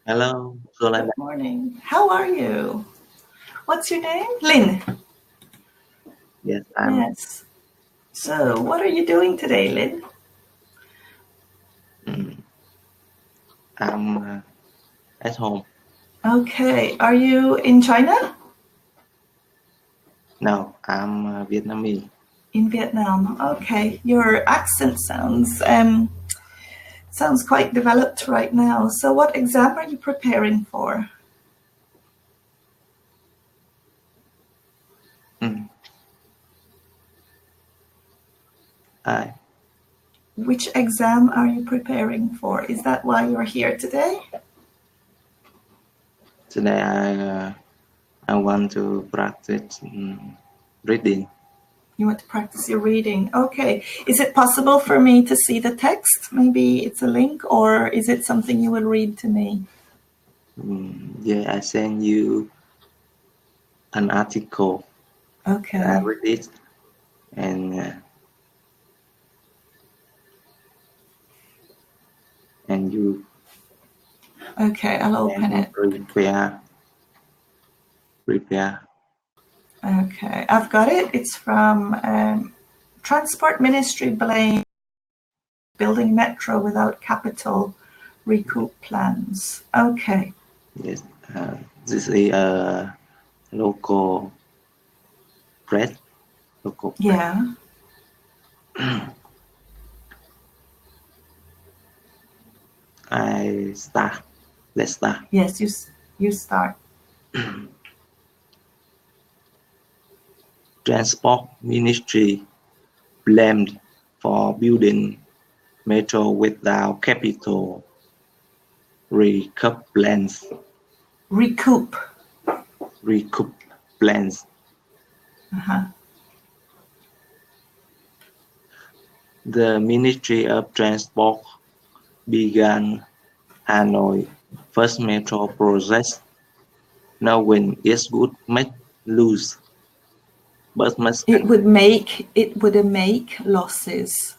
Hello, Yolanda. Good morning. How are you? What's your name? Lynn. Yes, Yes. So, what are you doing today, Lynn? mm, I'm at home. Okay. Are you in China? No, I'm Vietnamese. In Vietnam. Okay. Your accent sounds quite developed right now. So, what exam are you preparing for? Mm, Hi. Which exam are you preparing for? Is that why you're here today? Today I want to practice reading. You want to practice your reading. Okay. Is it possible for me to see the text? Maybe it's a link, or is it something you will read to me? Yeah, I send you an article. I Okay. read it and and you Okay, I'll open can it. prepare. Okay, I've got it. It's from Transport Ministry blame building metro without capital recoup plans. Okay. Yes, this is a local press. Local press. Yeah. I start. Let's start. Yes, you start. Transport Ministry blamed for building metro without capital recoup plans. Recoup. Recoup plans. Uh-huh. The Ministry of Transport began Hanoi first metro project, knowing it would make lose, but must It would make losses.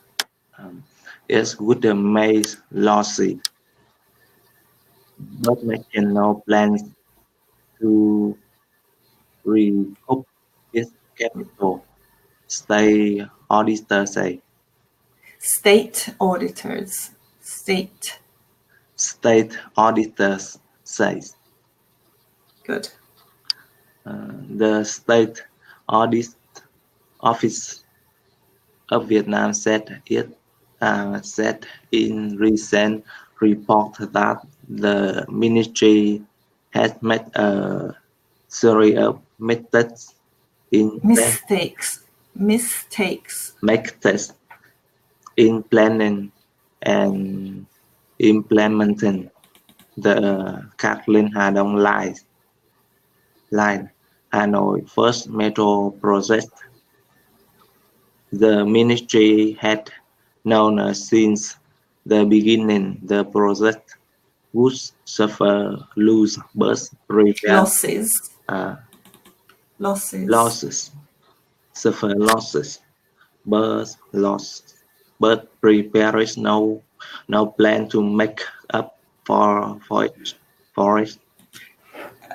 it would make losses, but making no plans to recoup its capital. State auditor say. State auditors. State. State auditors says. Good. The State Audit Office of Vietnam said in recent report that the ministry has made a series of mistakes in Mistakes. Mistakes. mistakes in planning and implementing the Cát Linh Hà Đông line, Hanoi First Metro project. The ministry had known since the beginning the project would suffer loss but prepare Losses. uh, Losses. losses, suffer losses, but prepares no plan to make up for it.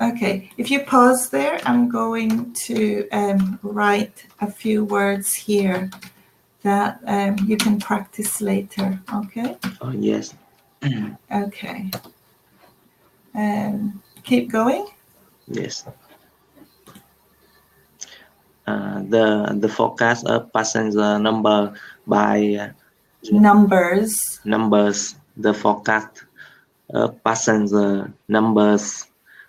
Okay, if you pause there, I'm going to write a few words here that you can practice later. Okay? Oh, yes. Okay. Keep going. Yes. The forecast of passenger number by Numbers. the forecast of passenger numbers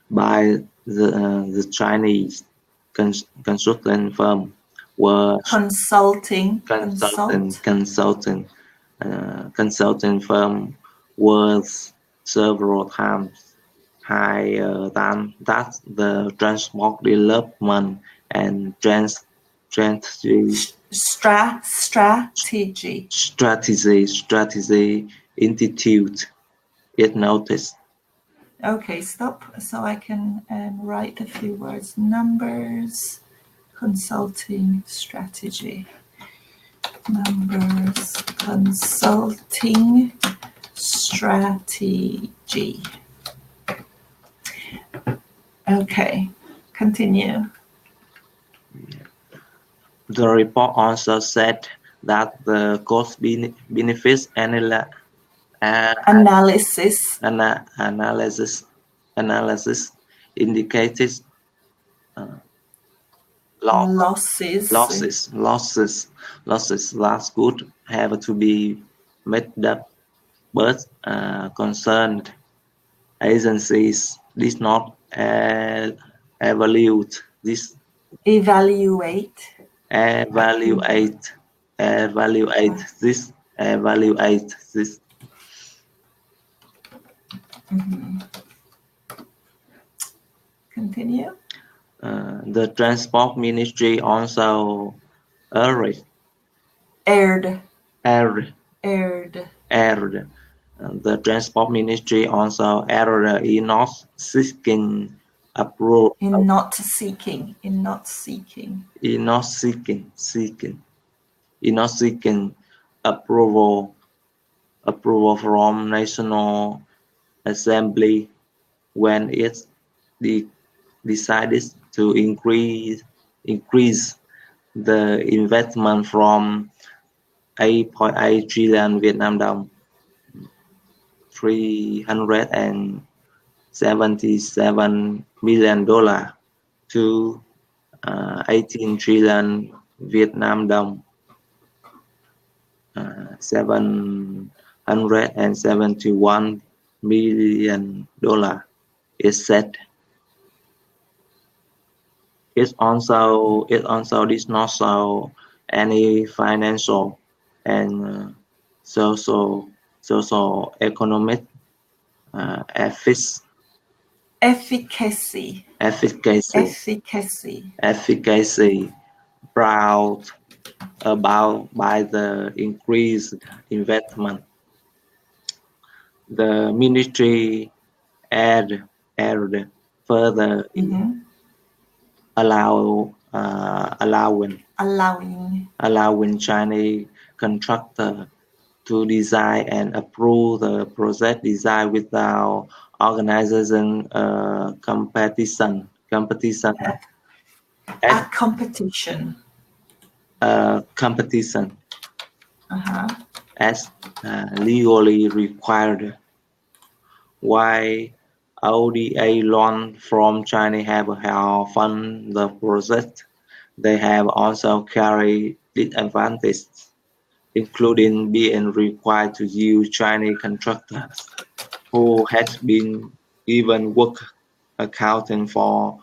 by the Chinese consulting firm were Consulting. consulting Consult. consulting consulting firm was several times higher than that the transport development and strategy Strategy. strategy institute it noticed. Okay, stop so I can write a few words. Numbers. Consulting strategy. Numbers. Consulting strategy. Okay, continue. The report also said that the cost-benefit Analysis. analysis indicated uh, Losses. losses that could have to be made up, but concerned agencies did not evaluate this Evaluate. evaluate evaluate this evaluate this. Continue. The Transport Ministry also aired Aired. aired Aired. aired. The Transport Ministry also aired in not seeking approval In not seeking. In not seeking. in not seeking in not seeking approval from National Assembly when it de- decided to increase the investment from 8.8 trillion Vietnam dong, $377 million to 18 trillion Vietnam dong, $771 million. It said it also did not show any financial and social economic efficacy Efficacy. efficacy Efficacy. efficacy brought about by the increased investment. The ministry added further Mhm. allowing Allowing. Chinese contractor to design and approve the project design without organizing competition A at competition. competition Uh-huh. as legally required. While ODA loan from China have helped fund the project, they have also carried disadvantages, including being required to use Chinese contractors who had been given work accounting for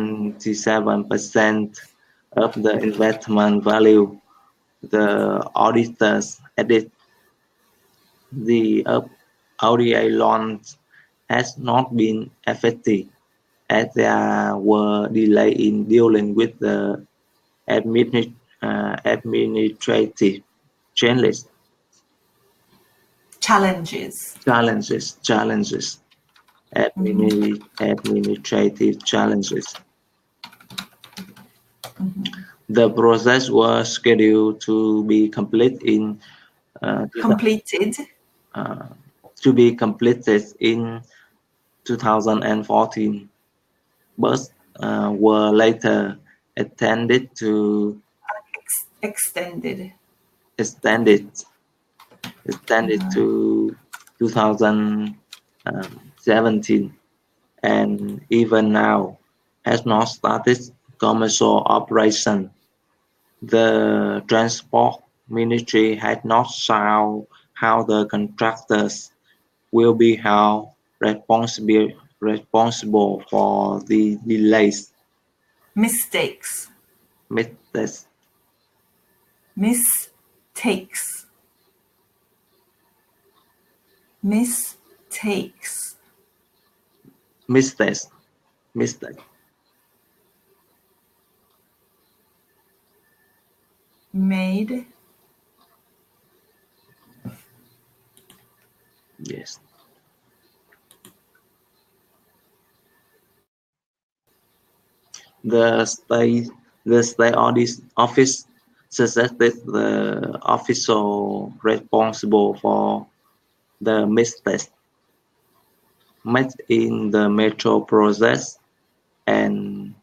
77% of the investment value. The auditors added the ODA loans has not been effective as there were delays in dealing with the administrative challenges. Challenges. challenges administrative challenges. The process was scheduled to be complete in Completed. to be completed in 2014, but were later extended to Extended. extended to 2017, and even now has not started commercial operation. The Transport Ministry had not shown how the contractors will be held responsible for the delays. Mistakes. Mistakes. Mistakes. Mistakes. Mistakes. Mistakes. Made. Yes. The state office suggested the official responsible for the mistakes met in the metro process and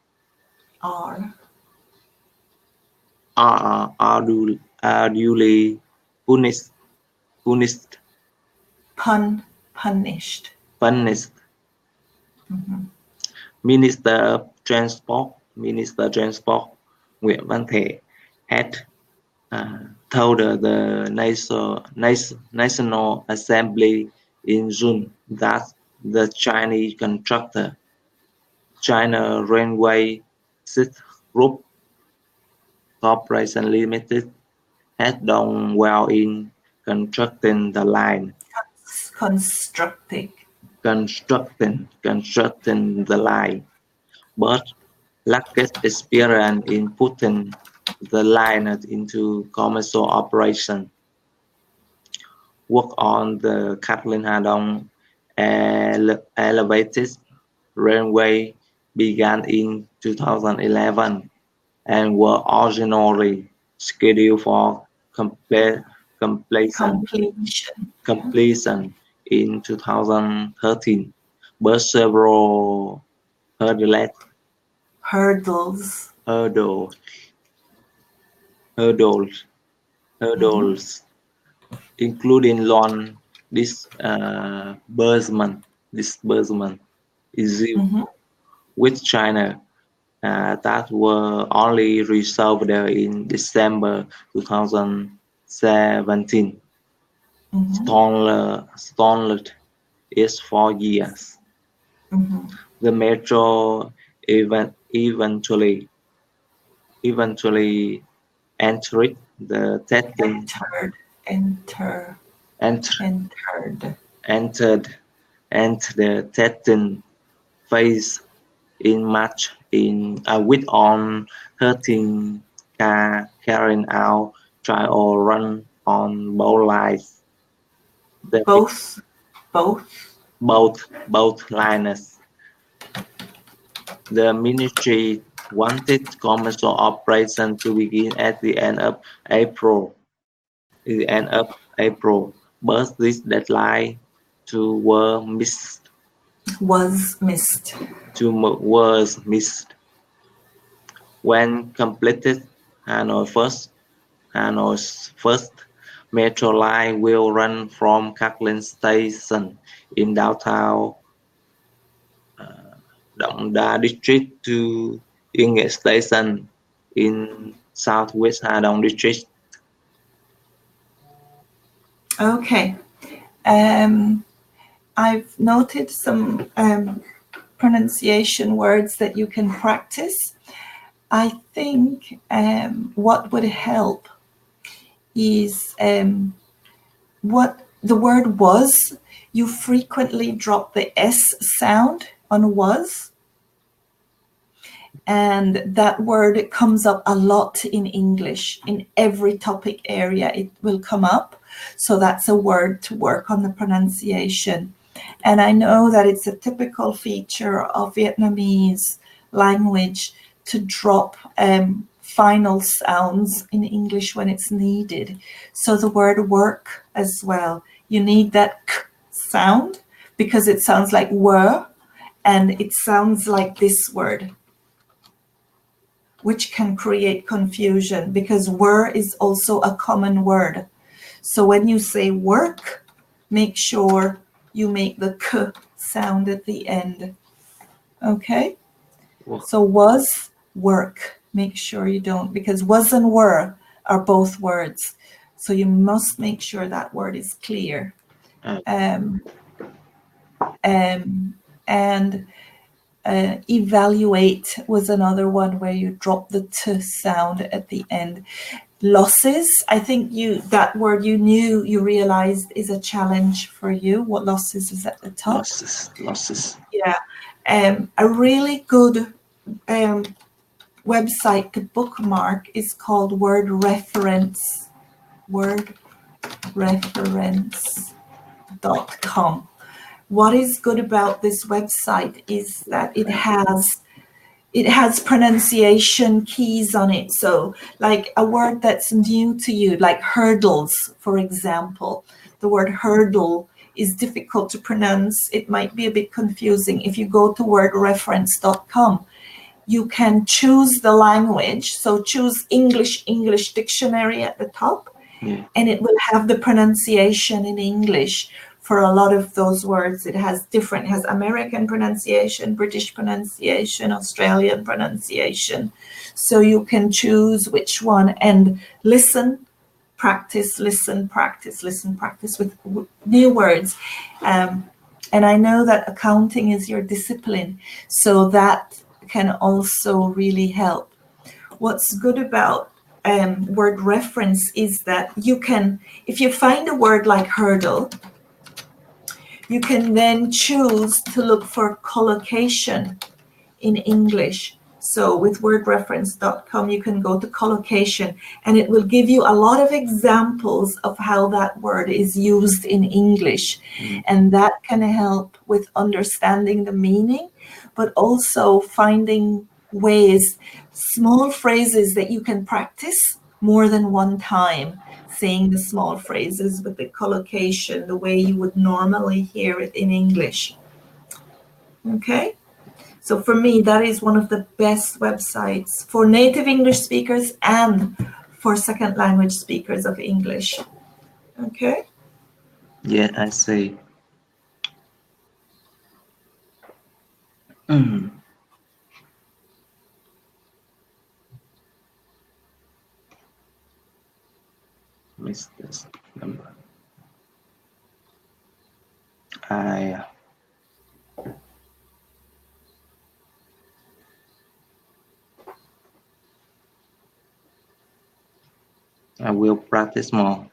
are are duly punished punished punished. punished. Mhm. Minister Transport Nguyễn Văn Thể had told the National Assembly in June that the Chinese contractor China Railway Six Group Corporation Limited had done well in constructing the line. Constructing. Constructing the line, but lacked experience in putting the line into commercial operation. Work on the Katlin-Hà-Đông elevated railway began in 2011 and were originally scheduled for completion Completion. Yeah. completion in 2013, but several hurdles Hurdles. hurdles hurdles Mhm. hurdles including loan disbursement issues Mhm. with China that were only resolved in December 2017. Mhm. Stalled is 4 years. Mhm. The metro eventually entered the testing Entered. Enter. ent- Entered. entered entered the testing phase in March with on 13 car carrying out trial run on both lines. The Both. Both. both lines. The ministry wanted commercial operation to begin at the end of April. The end of April, but this deadline to were missed. Was missed. Was missed when completed. Hanoi's first metro line will run from Catlin Station in downtown Dongda District to Yingge Station in southwest Hà Đông District. Okay. I've noted some pronunciation words that you can practice. I think what would help is what the word was. You frequently drop the S sound on was. And that word comes up a lot in English. In every topic area, it will come up. So that's a word to work on the pronunciation. And I know that it's a typical feature of Vietnamese language to drop final sounds in English when it's needed. So the word work as well. You need that k sound because it sounds like were, and it sounds like this word, which can create confusion because were is also a common word. So when you say work, make sure you make the k sound at the end. Okay? So was, work. Make sure you don't, because was and were are both words. So you must make sure that word is clear. And evaluate was another one where you drop the t sound at the end. Losses, I think that word you realized is a challenge for you. What losses is at the top? Losses. Yeah. A really good website to bookmark is called Word Reference. Wordreference.com. What is good about this website is that it has pronunciation keys on it. So like a word that's new to you, like hurdles, for example, the word hurdle is difficult to pronounce, it might be a bit confusing. If you go to wordreference.com, you can choose the language. So choose English dictionary at the top, and it will have the pronunciation in English for a lot of those words. It has American pronunciation, British pronunciation, Australian pronunciation. So you can choose which one and listen, practice, listen, practice, listen, practice with new words. And I know that accounting is your discipline, so that can also really help. What's good about word reference is that you can, if you find a word like hurdle, you can then choose to look for collocation in English. So with wordreference.com, you can go to collocation, and it will give you a lot of examples of how that word is used in English. And that can help with understanding the meaning, but also finding ways, small phrases that you can practice more than one time, saying the small phrases with the collocation, the way you would normally hear it in English. Okay? So for me, that is one of the best websites for native English speakers and for second language speakers of English. Okay? Yeah, I see. Miss this number. I will practice more.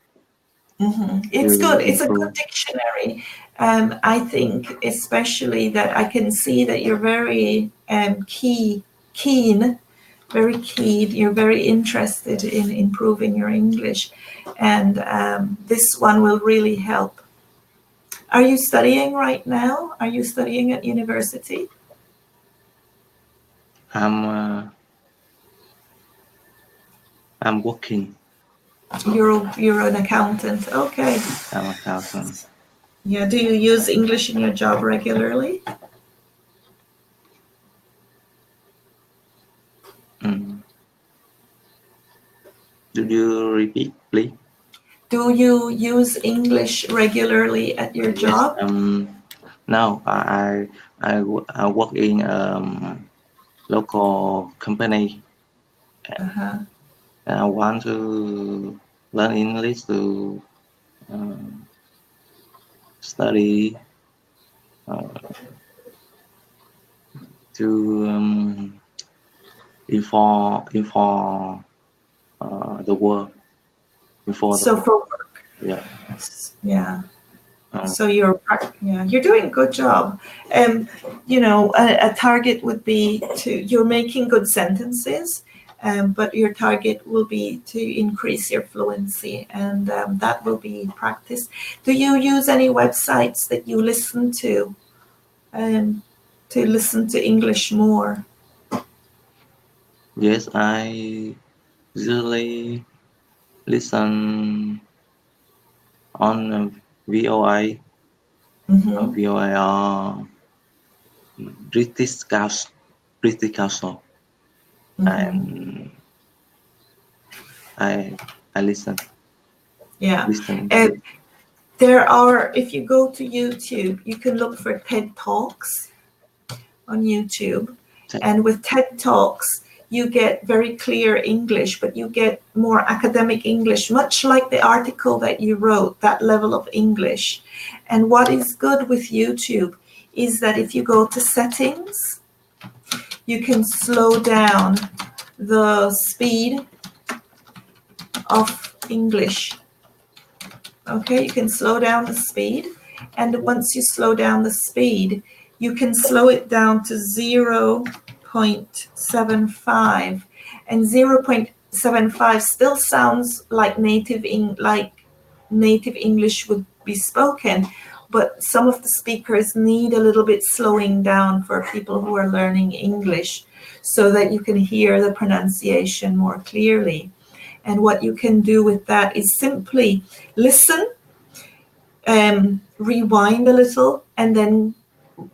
It's good. It's a improve. good dictionary. I think especially that I can see that you're very keen, very keen. You're very interested in improving your English, and this one will really help. Are you studying right now? Are you studying at university? I'm working. You're an accountant. Okay. I'm an accountant. Yeah. Do you use English in your job regularly? Do you repeat, please? Do you use English regularly at your job? Yes. Now I work in local company. Uh-huh. And I want to learn English to study to inform the world before the So for work. yeah. Yeah. So you're doing a good job. You know, a target would be you're making good sentences, but your target will be to increase your fluency, and that will be practice. Do you use any websites that you listen to listen to English more? Yes, I usually listen on VOA, VOA or British Council, British Council, and I listen. Yeah. Listen. There are, if you go to YouTube, you can look for TED Talks on YouTube. And with TED Talks, you get very clear English, but you get more academic English, much like the article that you wrote, that level of English. And what is good with YouTube is that if you go to settings, you can slow down the speed of English. Okay, you can slow down the speed. And once you slow down the speed, you can slow it down to 0.75. And 0.75 still sounds like native English would be spoken, but some of the speakers need a little bit slowing down for people who are learning English so that you can hear the pronunciation more clearly. And what you can do with that is simply listen rewind a little and then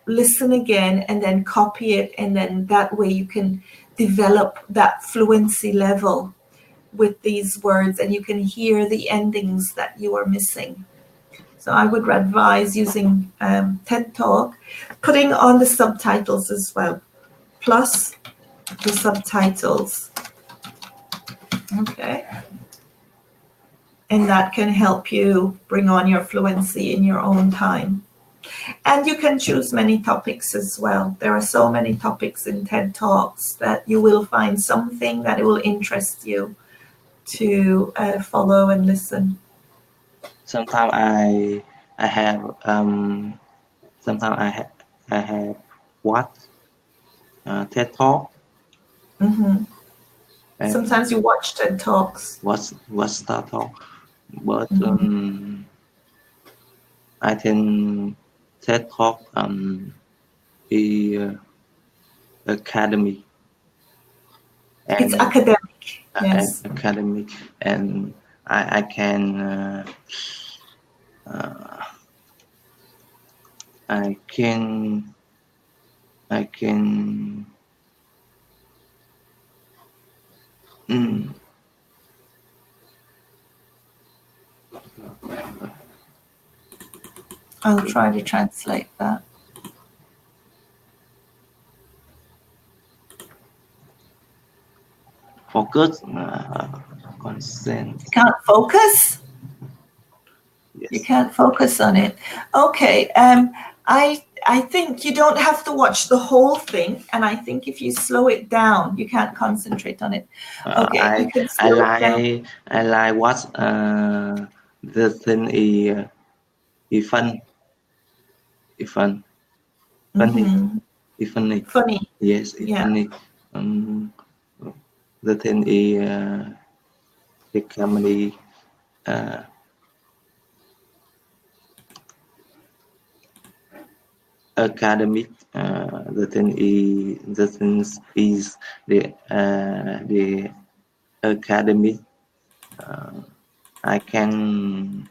listen again and then copy it, and then that way you can develop that fluency level with these words and you can hear the endings that you are missing. So I would advise using TED Talk, putting on the subtitles as well, plus the subtitles. Okay. And that can help you bring on your fluency in your own time. And you can choose many topics as well. There are so many topics in TED Talks that you will find something that will interest you to follow and listen. Sometimes I have sometimes I have watched TED Talk Mm-hmm. and Sometimes you watch TED Talks. watch Star Talk, but Mm-hmm. I think TED Talk is academy It's and academic, yes. academic, and I can I can I can mm, I'll try to translate that. focus consent. You can't focus? You Yes. can't focus on it. Okay. I think you don't have to watch the whole thing, and I think if you slow it down, you can't concentrate on it. Okay, you can I slow it down. like what the thing is fun, is fun, funny, Mm-hmm. is funny. Funny. Yes, it's Yeah. funny. The thing is the comedy. Uh, Academic. The things is the academic. Uh, I can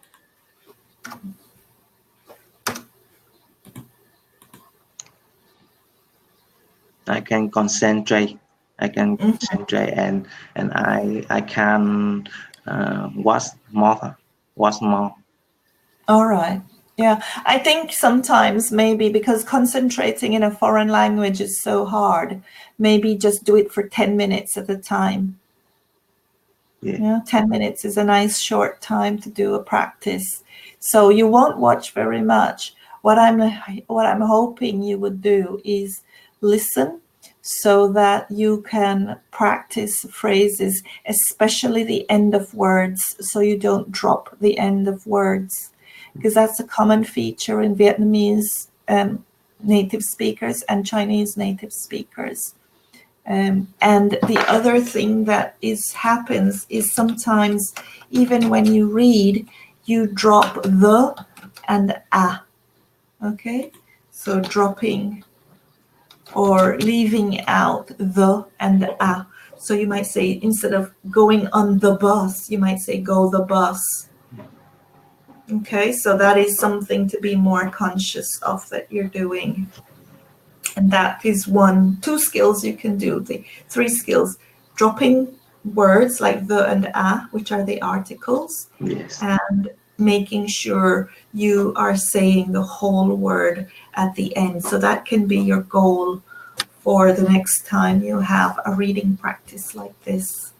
concentrate. I can Mm-hmm. concentrate and I can watch more. Watch more. All right. Yeah. I think sometimes maybe because concentrating in a foreign language is so hard, maybe just do it for 10 minutes at a time. Yeah. Yeah, 10 minutes is a nice short time to do a practice. So you won't watch very much. What I'm hoping you would do is listen so that you can practice phrases, especially the end of words, so you don't drop the end of words, because that's a common feature in Vietnamese native speakers and Chinese native speakers. And the other thing that happens is sometimes even when you read, you drop the and a. Okay, so dropping or leaving out the and a. So you might say, instead of going on the bus, you might say go the bus. Okay, so that is something to be more conscious of that you're doing. And that is two skills you can do. The 3 skills: dropping words like the and a, which are the articles, Yes. and making sure you are saying the whole word at the end. So that can be your goal for the next time you have a reading practice like this.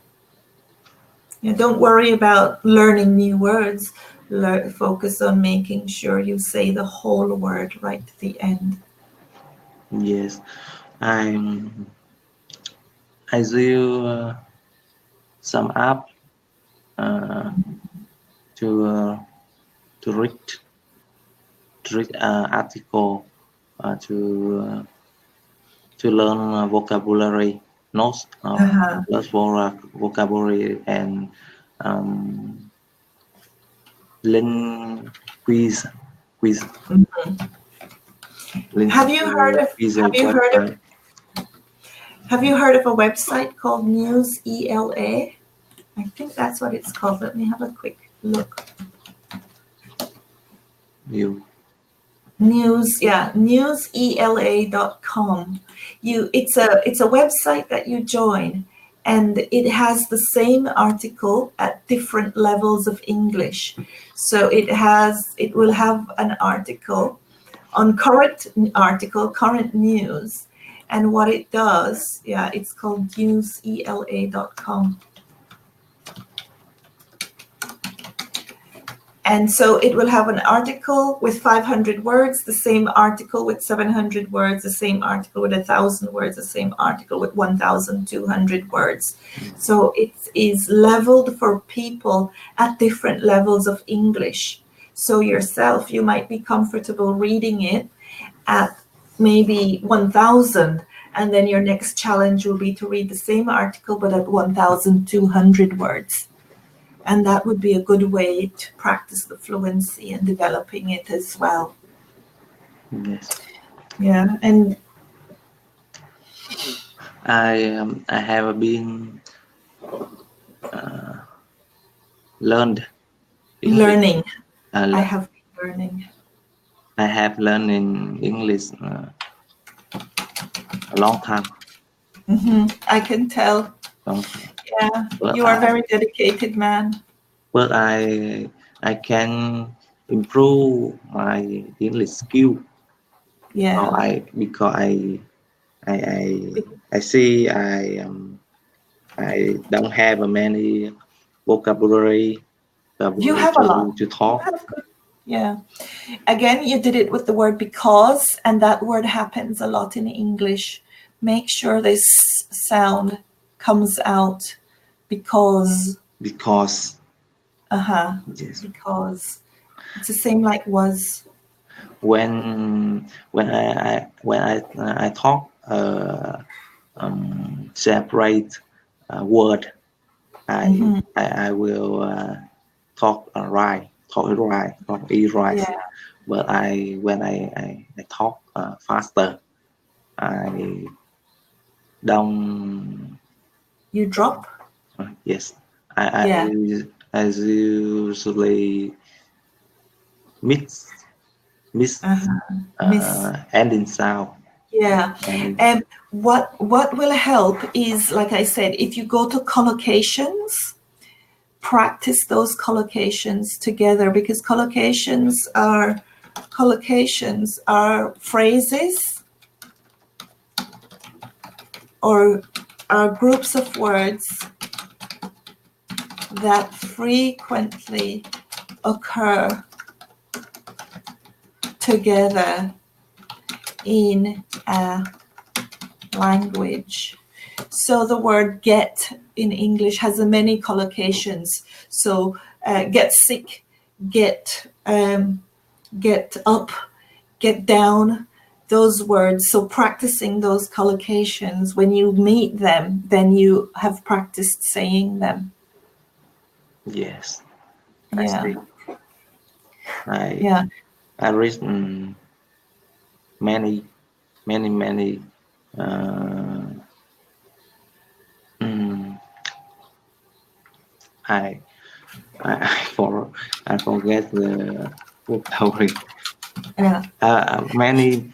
Don't worry about learning new words. Focus on making sure you say the whole word right to the end. Yes. I will sum up to read article to learn vocabulary notes, Uh-huh. vocabulary and um, learn quiz. Mhm. Link Have you heard to of quiz have you heard of website. have you heard of a website called News ELA? I think that's what it's called. Let me have a quick look. You. News, yeah, newsela.com. It's a website that you join, and it has the same article at different levels of English. So it will have an article on current news, and what it does, yeah, it's called newsela.com. And so it will have an article with 500 words, the same article with 700 words, the same article with 1,000 words, the same article with 1,200 words. So it is leveled for people at different levels of English. So yourself, you might be comfortable reading it at maybe 1,000, and then your next challenge will be to read the same article but at 1,200 words. And that would be a good way to practice the fluency and developing it as well. Yes. Yeah, and I have been learned English. learning. I I have been learning. have learned in English a long time. I can tell. Long time. Yeah, But you are a very dedicated man. but I can improve my English skill. Yeah. Because I see I don't have many vocabulary You have a lot. to You talk. have good. Yeah. Again, you did it with the word because, and that word happens a lot in English. Make sure this sound comes out because. Because Yes. Because it's the same like was. when I talk separate word, I will talk right, talk it right. Yeah. But when I talk faster, I don't. You drop. Yes, Yeah. I usually mix Miss. ending sound. Yeah. And And what will help is, like I said, if you go to collocations, practice those collocations together, because collocations are phrases or are groups of words that frequently occur together in a language. So the word get in English has many collocations. So get sick, get up, get down, those words. So practicing those collocations, when you meet them, then you have practiced saying them. yes, Yeah. I read many I I forget the vocabulary. Yeah. Many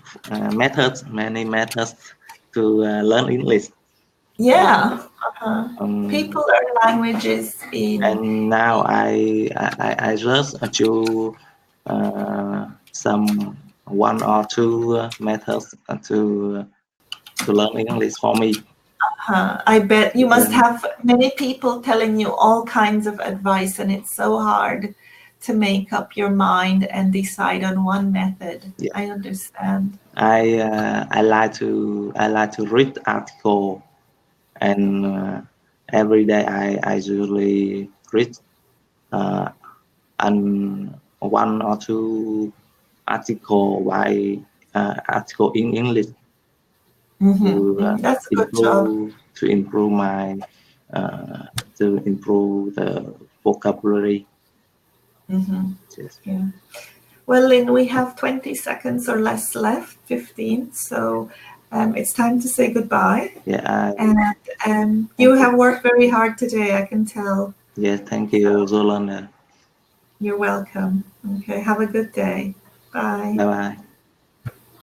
methods to learn English. Yeah. People learn languages in. And now I just choose some one or two methods to learn English for me. I bet you must have many people telling you all kinds of advice, and it's so hard to make up your mind and decide on one method. Yeah. I understand. I like to read article, and every day I usually read and one or two article in English That's a good job. to improve my to improve the vocabulary. Yes. Yeah. Well, Lynn, we have 20 seconds or less left, 15. So it's time to say goodbye. Yeah. And you have worked very hard today, I can tell. Yes, thank you, Yolanda. You're welcome. Okay, have a good day. Bye. Bye bye.